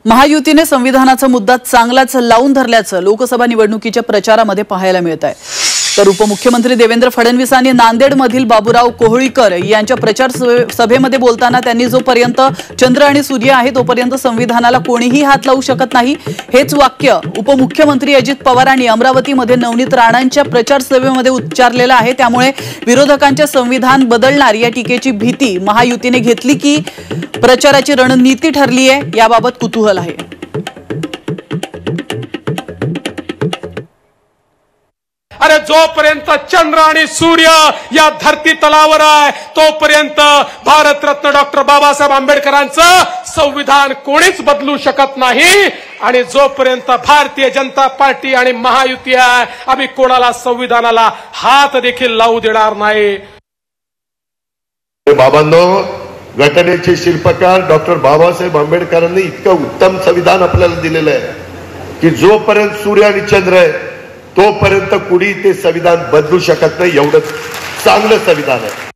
महायुतीने संविधानाचा मुद्दा चांगलाच लावून धरल्याचं लोकसभा निवडणुकीच्या प्रचारामध्ये पाहायला मिळत आहे। तर उपमुख्यमंत्री देवेंद्र फडणवीसांनी नांदेडमधील बाबूराव कोहळीकर यांच्या प्रचार सभेमध्ये बोलताना त्यांनी जोपर्यंत चंद्र आणि सूर्य आहे तोपर्यंत संविधानाला कोणीही हात लावू शकत नाही हेच वाक्य उपमुख्यमंत्री अजित पवारांनी अमरावतीमध्ये नवनीत राणांच्या प्रचार सभेमध्ये उच्चारलेलं आहे। त्यामुळे विरोधकांच्या संविधान बदलणार या टीकेची भीती महायुतीने घेतली की प्रचाराची रणनीती ठरली आहे याबाबत कुतूहल आहे। अरे जोपर्यंत चंद्र आणि सूर्य या धरती तलावर आहे तोपर्यंत भारतरत्न डॉक्टर बाबासाहेब आंबेडकरांचं संविधान कोणीच बदलू शकत नाही। आणि जोपर्यंत भारतीय जनता पार्टी आणि महायुती आहे आम्ही कोणाला संविधानाला हात देखील लावू देणार नाही। बाबांनो, घटनेचे शिल्पकार डॉक्टर बाबासाहेब आंबेडकरांनी इतकं उत्तम संविधान आपल्याला दिलेलं आहे की जोपर्यंत सूर्य आणि चंद्र आहे तोपर्यंत कुणी ते संविधान बदलू शकत नाही। एवढं चांगलं संविधान आहे।